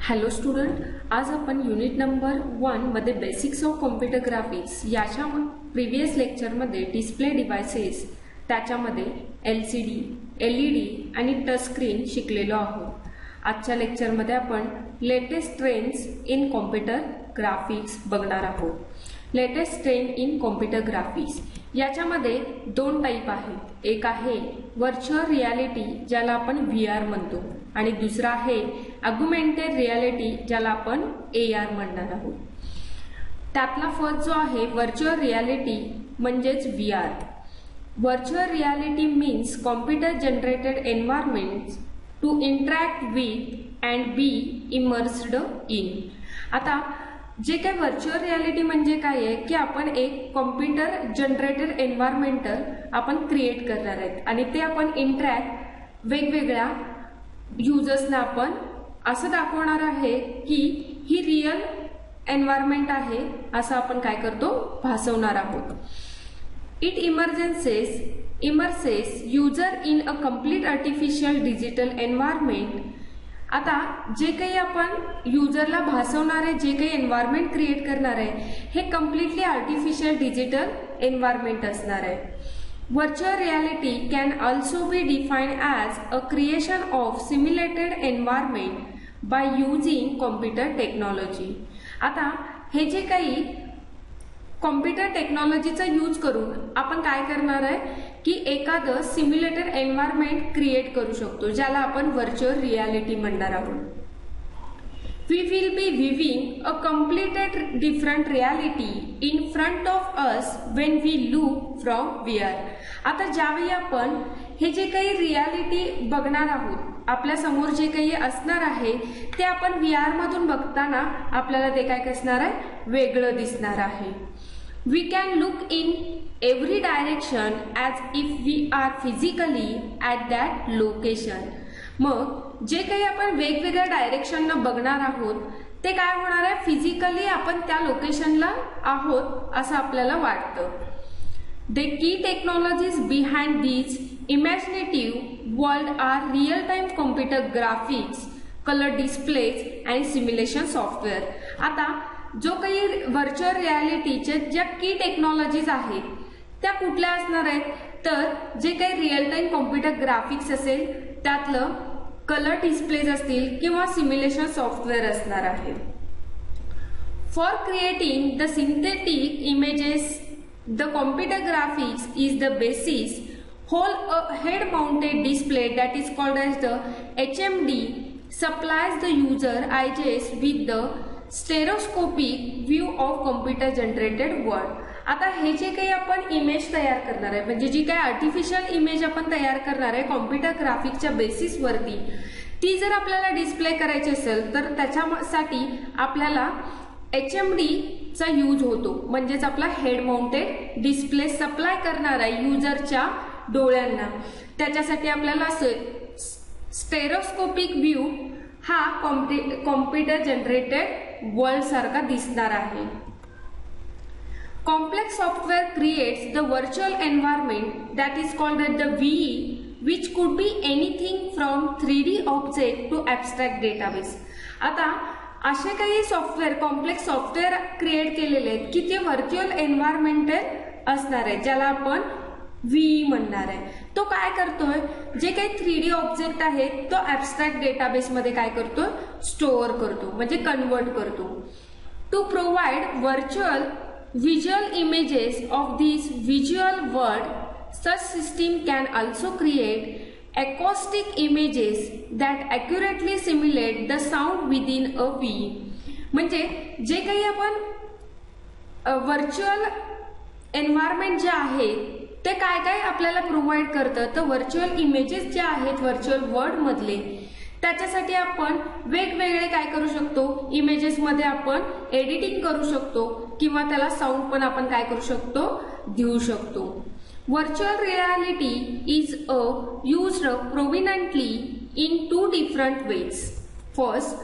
Hello student, आज आपण unit number 1 मध्ये बेसिक्स ऑफ कॉम्प्युटर ग्राफिक्स याच्या प्रीवियस लेक्चरमध्ये डिस्प्ले डिव्हाइसेस त्याच्यामध्ये LCD, LED आणि टच स्क्रीन शिकलेलो आहोत। आजच्या लेक्चरमध्ये आपण latest trends in computer graphics बघणार आहोत। Latest trend in computer graphics याच्यामध्ये दोन टाइप आहेत। एक आहे व्हर्च्युअल रियालिटी ज्याला आपण VR म्हणतो आणि दुसरा आहे ऑग्मेंटेड रियालिटी ज्याला आपण AR म्हणणार आहोत। त्यातला फर्स्ट जो आहे व्हर्च्युअल रियालिटी म्हणजेच VR। Virtual reality means computer generated environments to interact with and be immersed in. आता जे काय व्हर्च्युअल रियालिटी म्हणजे काय आहे की आपण एक कॉम्प्युटर जनरेटेड एन्व्हायरमेंटल आपण क्रिएट करणार आहेत आणि ते आपण इंटरॅक्ट वेगवेगळ्या युजर्सना आपण असं दाखवणार आहे की ही रियल एन्व्हायरमेंट आहे असं आपण काय करतो भासवणार आहोत। It immerses user in a complete artificial digital environment. आता जे काही आपण युजरला भासवणारे जे काही एन्व्हायरमेंट क्रिएट करणार आहे हे कम्प्लिटली आर्टिफिशियल डिजिटल एन्व्हायरमेंट असणार आहे। Virtual reality can also be defined as a creation of simulated environment by using computer technology। आता हे जे काही कॉम्प्युटर टेक्नॉलॉजीचा यूज करून आपण काय करणार आहे की एखादं सिम्युलेटेड एन्व्हायरमेंट क्रिएट करू शकतो ज्याला आपण व्हर्च्युअल रियालिटी म्हणणार आहोत। We will be viewing a completely different reality in front of us when we look from VR। आता ज्यावेळी आपण हे जे काही रियालिटी बघणार आहोत आपल्या समोर जे काही असणार आहे ते आपण VR मधून बघताना आपल्याला ते काय असणार आहे वेगळं दिसणार आहे। We can look in every direction as if we are physically at that location। मग जे काही आपण वेगवेगळ्या डायरेक्शननं बघणार आहोत ते काय होणार आहे फिजिकली आपण त्या लोकेशनला आहोत असं आपल्याला वाटतं। The key technologies behind these imaginative world are real-time computer graphics, color displays and simulation software। आता जो काही व्हर्च्युअल रियालिटीचे ज्या की टेक्नॉलॉजीज आहेत त्या कुठल्या असणार आहेत तर जे काही रिअल टाइम कॉम्प्युटर ग्राफिक्स असेल त्यातलं कलर डिस्प्लेज असतील किंवा सिम्युलेशन सॉफ्टवेअर असणार आहे। For creating the synthetic images the computer graphics is the basis whole a head mounted display that is called as the HMD supplies the user eyes with the stereoscopic view of computer generated world। आता हे जे काही आपण image तयार करणार आहे म्हणजे जी काही आर्टिफिशियल इमेज आपण तयार करणार आहे कॉम्प्युटर ग्राफिक्सच्या बेसिस वरती ती जर आपल्याला डिस्प्ले करायची असेल तर त्याच्यासाठी आपल्याला HMD चा यूज होतो म्हणजेच आपला हेड माउंटेड डिस्प्ले सप्लाय करणार आहे युजरच्या डोळ्यांना। त्याच्यासाठी आपल्याला स्टेरोस्कोपिक व्ह्यू हा कॉम्प्युटर जनरेटेड वर्ल्ड सारखा दिसणार आहे। Complex software creates the virtual environment that is called as the VE, which could be anything from 3D object to abstract database। आता असे काही सॉफ्टवेअर कॉम्प्लेक्स सॉफ्टवेअर क्रिएट केलेले आहेत की ते व्हर्च्युअल एन्व्हायरमेंट असणार आहे ज्याला आपण VE म्हणणार आहे। तो काय करतोय जे काही 3D ऑब्जेक्ट आहेत तो ॲब्स्ट्रॅक्ट डेटाबेस मध्ये काय करतो स्टोअर करतो म्हणजे कन्वर्ट करतो। To provide virtual visual images of this visual world, such system can also create acoustic images that accurately simulate the sound within a VE। म्हणजे जे काही आपण व्हर्च्युअल एन्व्हायरमेंट जे आहे ते काय काय आपल्याला प्रोव्हाइड करतं तर व्हर्च्युअल इमेजेस जे आहेत व्हर्च्युअल वर्ल्ड मधले त्याच्यासाठी आपण वेगवेगळे काय करू शकतो इमेजेस मध्ये आपण एडिटिंग करू शकतो किंवा त्याला साऊंड पण आपण काय करू शकतो देऊ शकतो। Virtual reality is a used prominently in two different ways. First,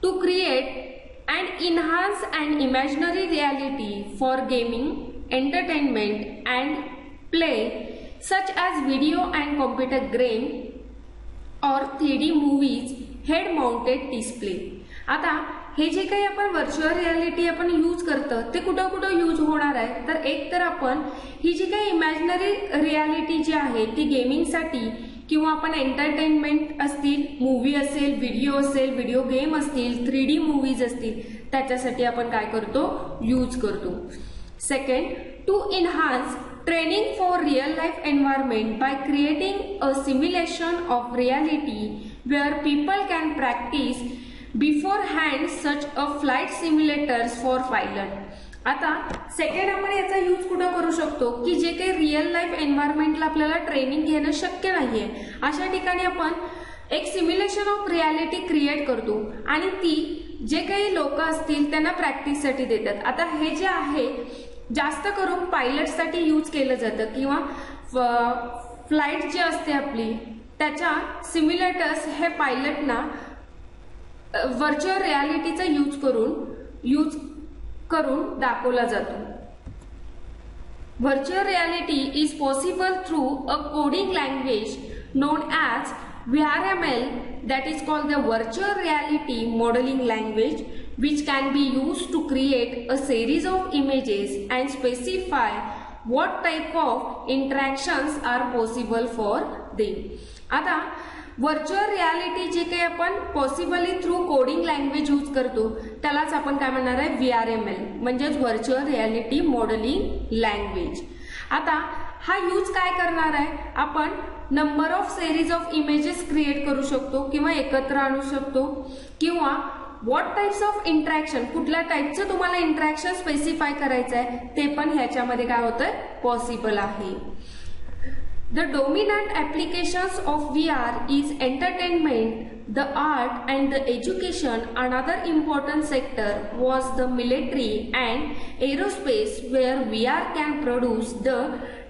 to create and enhance and imaginary reality for gaming, entertainment and play such as video and computer game or 3D movies head mounted display. आता हे जे काही आपण virtual reality आपण use करतो ते कुठं कुठं यूज होणार आहे, तर एक तर आपण ही जी काही इमॅजिनरी रियालिटी जी आहे ती गेमिंगसाठी किंवा आपण एंटरटेनमेंट असतील, मूवी असेल, व्हिडिओ गेम असतील, 3D मूवीज असतील, त्याच्यासाठी आपण काय करतो, यूज करतो. Second, to enhance training for real life environment by creating a simulation of reality where people can practice beforehand such a flight simulators for pilot. आता second आपण याचा यूज कुठं करू शकतो की जे काही रिअल लाईफ एन्व्हायरमेंटला आपल्याला ट्रेनिंग घेणं शक्य नाहीये अशा ठिकाणी आपण एक सिम्युलेशन ऑफ रियालिटी क्रिएट करतो आणि ती जे काही लोक असतील त्यांना प्रॅक्टिससाठी देतात. आता हे जे आहे जास्त करून पायलटसाठी यूज केलं जातं किंवा फ्लाईट जी असते आपली त्याच्या सिम्युलेटर्स हे पायलटना व्हर्च्युअल रियालिटीचा यूज करून दाखवला जातो. Virtual reality is possible through a coding language non as VRML, that is called the virtual reality modeling language, which can be used to create a series of images and specify what type of interactions are possible for them. आता virtual reality जे काही आपण possibly through coding language use करतो त्यालाच आपण काय म्हणणार आहे, VRML म्हणजेच व्हर्च्युअल रियालिटी मॉडेलिंग लँग्वेज. आता हा यूज काय करणार आहे, आपण number of series of images create करू शकतो किंवा एकत्र आणू शकतो किंवा व्हॉट टाइप्स ऑफ इंटरॅक्शन, कुठल्या टाइपचं तुम्हाला इंटरॅक्शन स्पेसिफाय करायचं आहे ते पण ह्याच्यामध्ये काय होतंय, पॉसिबल आहे. The dominant applications of VR is entertainment, the art and the education. Another important sector was the military and aerospace where VR can produce the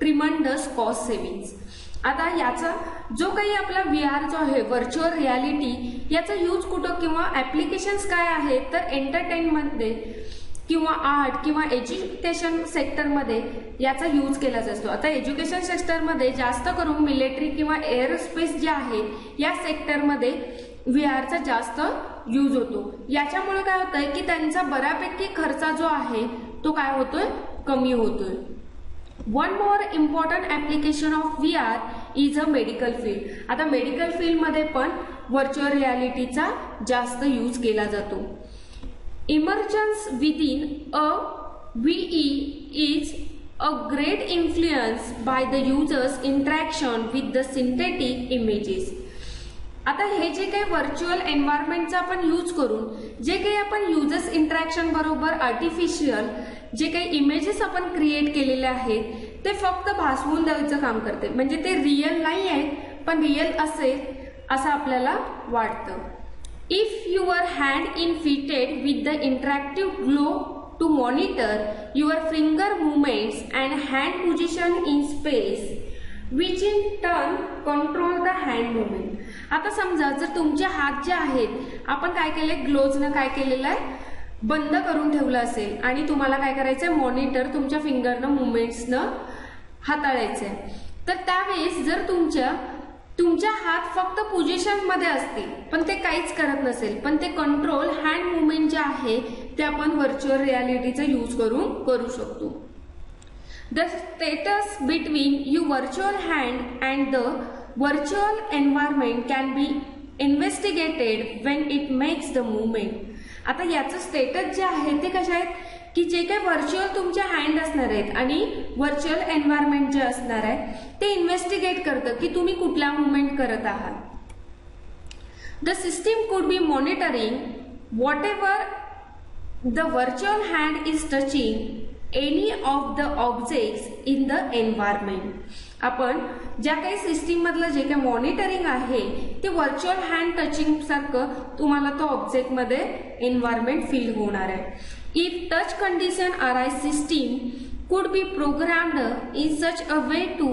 tremendous cost savings. आता याचा जो काही आपला VR जो आहे व्हर्च्युअल रियालिटी याचा use कुठं किंवा ऍप्लिकेशन्स काय आहेत तर एंटरटेनमेंटमध्ये किंवा आर्ट किंवा एज्युकेशन सेक्टरमध्ये याचा यूज केला जातो. आता एज्युकेशन सेक्टरमध्ये जास्त करून मिलिटरी किंवा एअरस्पेस जे आहे या सेक्टरमध्ये व्हीआरचा जास्त यूज होतो. याच्यामुळे काय होतंय की त्यांचा बऱ्यापैकी खर्च जो आहे तो काय होतोय, कमी होतोय. One more important application of VR is a medical field. आता मेडिकल फील्डमध्ये पण व्हर्च्युअल रियालिटीचा जास्त यूज केला जातो. Emergence within a VE is a great influence by the user's interaction with the synthetic images. आता हे जे काही व्हर्च्युअल एन्व्हायरमेंटचा आपण यूज करून जे काही आपण युजर्स इंटरॅक्शन बरोबर आर्टिफिशियल जे काही इमेजेस आपण क्रिएट केलेले आहेत ते फक्त भासवून द्यायचं काम करते, म्हणजे ते रिअल नाही आहे पण रिअल असेल असं आपल्याला वाटतं. If your hand is fitted with the interactive glow to monitor your finger movements and hand position in space, which in turn control the hand movement. आता समजा जर तुमचे हात जे आहेत आपण काय केले, ग्लोजनं काय केलेलं आहे, बंद करून ठेवलं असेल आणि तुम्हाला काय करायचंय, मॉनिटर तुमच्या फिंगरनं मुवमेंट्सनं हाताळायचंय, तर त्यावेळेस जर तुमच्या हात फक्त पोझिशन मध्ये असतील पण ते काहीच करत नसेल पण ते कंट्रोल हँड मुवमेंट जे आहे ते आपण व्हर्च्युअल रियालिटीचा यूज करून करू शकतो. The status between you virtual hand and the virtual environment can be investigated when it makes the movement. आता याचं स्टेटस जे आहे ते कशा आहेत की जे काही व्हर्च्युअल तुमच्या हँड असणार आहेत आणि व्हर्च्युअल एन्व्हायरमेंट जे असणार आहे ते इन्व्हेस्टिगेट करतं की तुम्ही कुठला मुवमेंट करत आहात. The system could be monitoring what ever the virtual hand is touching any of the objects in the environment. आपण ज्या काही सिस्टीम मधलं जे काही मॉनिटरिंग आहे ते व्हर्च्युअल हँड टचिंग सारखं तुम्हाला तो ऑब्जेक्ट मध्ये एन्व्हायरमेंट फील होणार आहे. If touch condition arise, system could be programmed in such a way to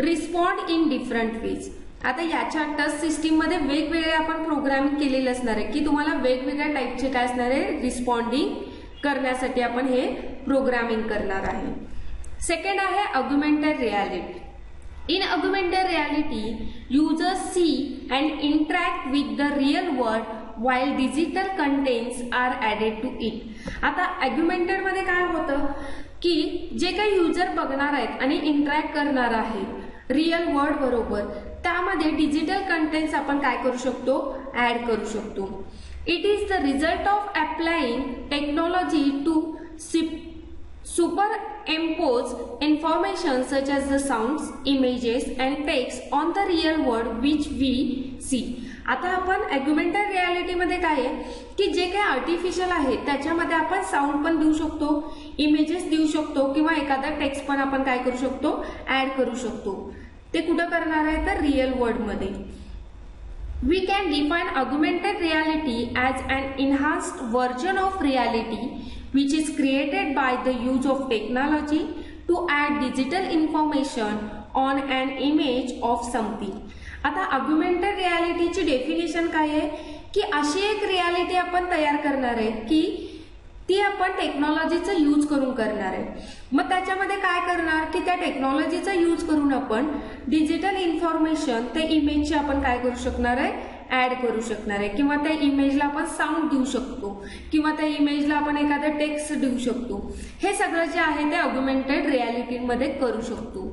respond in different ways. आता याच्या टच सिस्टीम मध्ये वेगवेगळे आपण प्रोग्रामिंग केलेले असणार आहे की तुम्हाला वेगवेगळ्या टाईपचे काय असणार आहे, रिस्पॉन्डिंग करण्यासाठी आपण हे प्रोग्रामिंग करणार आहे. सेकंड आहे ऑग्युमेंटेड reality. In augmented reality, users see and interact with the real world while digital contents are added to it. आता augmented मध्ये काय होतं की जे काही युजर बघणार आहेत आणि इंटरॅक्ट करणार आहेत रिअल वर्ल्ड बरोबर, त्यामध्ये डिजिटल कंटेंट्स आपण काय करू शकतो, ऍड करू शकतो. It is the result of applying technology to superimpose information such as the sounds, images and text on the real world which we see. आता आपण अग्युमेंटेड रियालिटी मध्ये काय आहे की जे काही आर्टिफिशियल आहे त्याच्यामध्ये आपण साऊंड पण देऊ शकतो, इमेजेस देऊ शकतो किंवा एखादा टेक्स्ट पण आपण काय करू शकतो, ऍड करू शकतो. ते कुठं करणार आहे तर रिअल वर्ल्ड मध्ये. We can define augmented reality as an enhanced version of reality which is created by the use of technology to add digital information on an image of something. आता augmented reality ची definition काय आहे की अशी एक reality आपण तयार करणार आहे की ती आपण टेक्नॉलॉजीचा यूज करून करणार आहे. मग त्याच्यामध्ये काय करणार की त्या टेक्नॉलॉजीचा यूज करून आपण डिजिटल इन्फॉर्मेशन त्या इमेजची आपण काय करू शकणार आहे, ऍड करू शकणार आहे किंवा त्या इमेजला आपण साऊंड देऊ शकतो किंवा त्या इमेजला आपण एखादा टेक्स्ट देऊ शकतो. हे सगळं जे आहे ते ऑग्युमेंटेड रियालिटीमध्ये करू शकतो.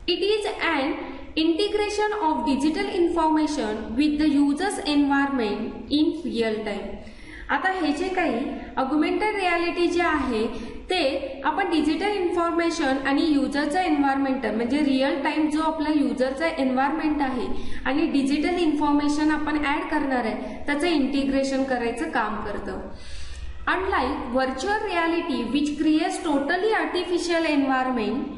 It is an integration of digital information with the users environment in real time. आता हे जे काही ऑग्युमेंटेड रियालिटी जे आहे ते आपण डिजिटल इन्फॉर्मेशन आणि युजरचा एन्व्हायरमेंट म्हणजे रिअल टाइम जो आपला युजरचा एन्व्हायरमेंट आहे आणि डिजिटल इन्फॉर्मेशन आपण ऍड करणार आहे त्याचं इंटिग्रेशन करायचं काम करतं. Unlike virtual reality which creates totally artificial environment,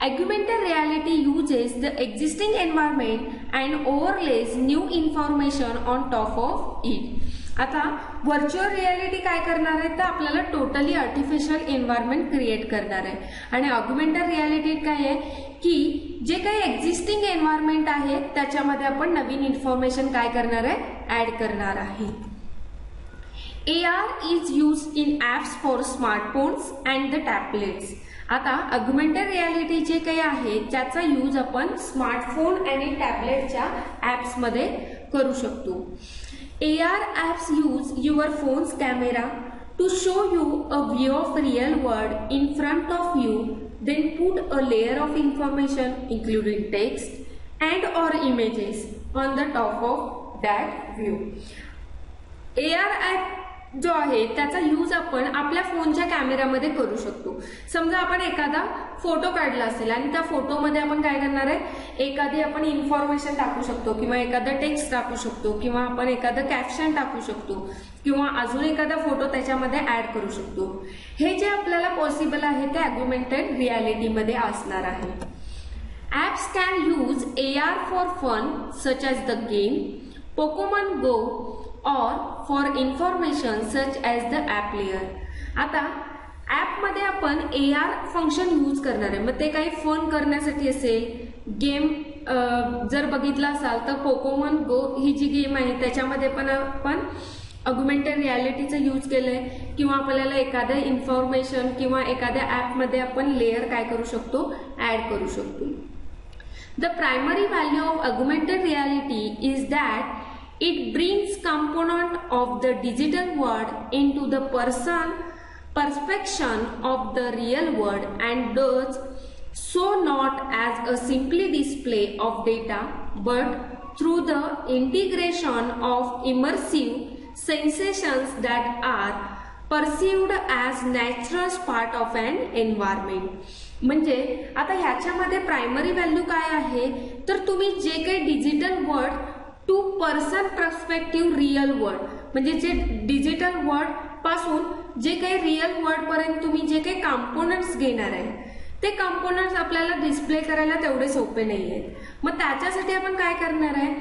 augmented reality uses the existing environment and overlays new information on top of it. आता व्हर्च्युअल रियालिटी काय करणार आहे तर आपल्याला टोटली आर्टिफिशियल एन्व्हायरमेंट क्रिएट करणार आहे आणि ऑग्युमेंटेड रियालिटी काय आहे की जे काही एक्झिस्टिंग एन्व्हायरमेंट आहे त्याच्यामध्ये आपण नवीन इन्फॉर्मेशन काय करणार आहे, ऍड करणार आहे. AR is used in apps for smartphones and the tablets. आता ऑग्युमेंटेड रियालिटी जे काही आहे त्याचा यूज आपण स्मार्टफोन आणि टॅबलेटच्या ऍप्स मध्ये करू शकतो. AR apps use your phone's camera to show you a view of real world in front of you, then put a layer of information including text and or images on the top of that view. AR app जो आहे त्याचा use आपण आपल्या फोनच्या कॅमेऱ्यामध्ये करू शकतो. समजा आपण एखादा फोटो काढला असेल आणि त्या फोटोमध्ये आपण काय करणार आहे, एखादी आपण इन्फॉर्मेशन टाकू शकतो किंवा एखादा टेक्स्ट टाकू शकतो किंवा आपण एखादं कॅप्शन टाकू शकतो किंवा अजून एखादा फोटो त्याच्यामध्ये ऍड करू शकतो. हे जे आपल्याला पॉसिबल आहे ते ऑग्युमेंटेड रियालिटीमध्ये असणार आहे. Apps can use AR for fun such as the game Pokemon go or for information such as the app layer. आता ऍप मध्ये आपण AR फंक्शन यूज करणार आहे. मग ते काही फन करण्यासाठी असेल, गेम जर बघितला असाल तर पोकेमॉन गो ही जी गेम आहे त्याच्यामध्ये पण आपण ऑग्युमेंटेड रियालिटीचं यूज केलंय किंवा आपल्याला एखाद्या इन्फॉर्मेशन किंवा एखाद्या ऍप मध्ये आपण लेअर काय करू शकतो, ऍड करू शकतो. The primary value of augmented reality is that it brings component of the digital world into the perception of the real world and does so not as a simply display of data but through the integration of immersive sensations that are perceived as natural part of an environment. म्हणजे आता ह्याच्यामध्ये primary value काय आहे तर तुम्ही जे काही digital world to person perspective real world म्हणजे जे डिजिटल वर्ल्ड पासून जे काही रिअल वर्ल्ड पर्यंत तुम्ही जे काही कॉम्पोनंट्स घेणार आहे ते कॉम्पोनंट्स आपल्याला डिस्प्ले करायला तेवढे सोपे नाही आहेत. मग त्याच्यासाठी आपण काय करणार आहे,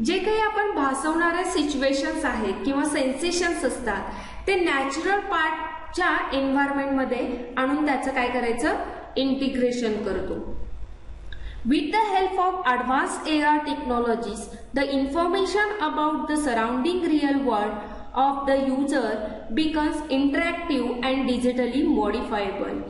जे काही आपण भासवणारे सिच्युएशन्स आहेत किंवा सेन्सेशन्स असतात ते नॅचरल पार्टच्या एन्व्हायरमेंटमध्ये आणून त्याचं काय करायचं, इंटिग्रेशन करतो. With the help of advanced AR technologies, the information about the surrounding real world of the user becomes interactive and digitally modifiable.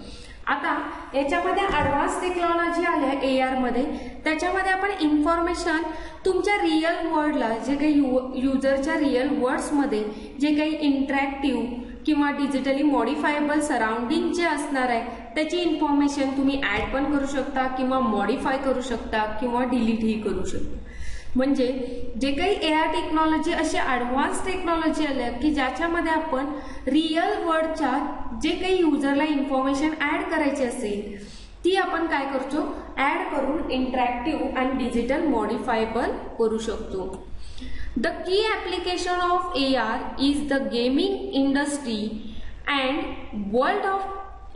आता याच्यामध्ये ॲडव्हान्स टेक्नॉलॉजी आल्या AR मध्ये, त्याच्यामध्ये आपण इन्फॉर्मेशन तुमच्या रिअल वर्ल्डला, जे काही युजरच्या रिअल वर्ड्समध्ये जे काही इंटरॅक्टिव्ह किंवा डिजिटली मॉडिफायबल सराउंडिंग जे असणार आहे त्याची इन्फॉर्मेशन तुम्ही ऍड पण करू शकता किंवा मॉडिफाय करू शकता किंवा डिलीटही करू शकता. म्हणजे जे काही AR टेक्नॉलॉजी अशी ॲडव्हान्स टेक्नॉलॉजी आल्या की ज्याच्यामध्ये आपण रिअल वर्ल्डच्या जे काही युजरला इन्फॉर्मेशन ऍड करायची असेल ती आपण काय करतो, ऍड करून इंटरॅक्टिव्ह आणि डिजिटल मॉडिफायबल करू शकतो. The key application of AR is the gaming industry and world of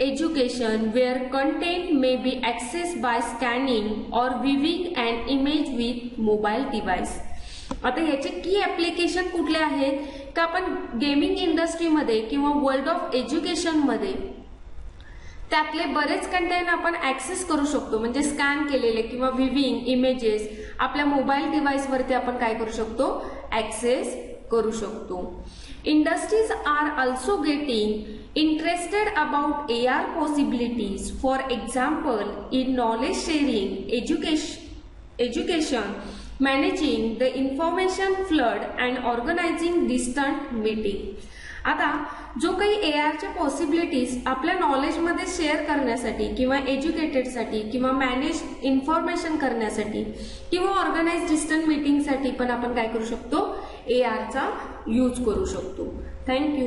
education where content may be accessed by scanning or viewing an image with mobile device. आता याचे की ऍप्लिकेशन कुठले आहेत का आपण गेमिंग इंडस्ट्रीमध्ये किंवा वर्ल्ड ऑफ एज्युकेशनमध्ये त्यातले बरेच कंटेंट आपण ऍक्सेस करू शकतो. म्हणजे स्कॅन केलेले किंवा व्हिविंग इमेजेस आपल्या मोबाईल डिव्हाइसवरती आपण काय करू शकतो, ऍक्सेस करू शकतो. Industries are also getting interested about AR possibilities. For example in knowledge sharing, education, managing the information flood and organising distant meeting. आता जो काही ARच्या पॉसिबिलिटीज आपल्या नॉलेजमध्ये शेअर करण्यासाठी किंवा एज्युकेटेडसाठी किंवा मॅनेज इन्फॉर्मेशन करण्यासाठी किंवा ऑर्गनाइज डिस्टन्स मीटिंगसाठी पण आपण काय करू शकतो, ARचा यूज करू शकतो. थँक्यू.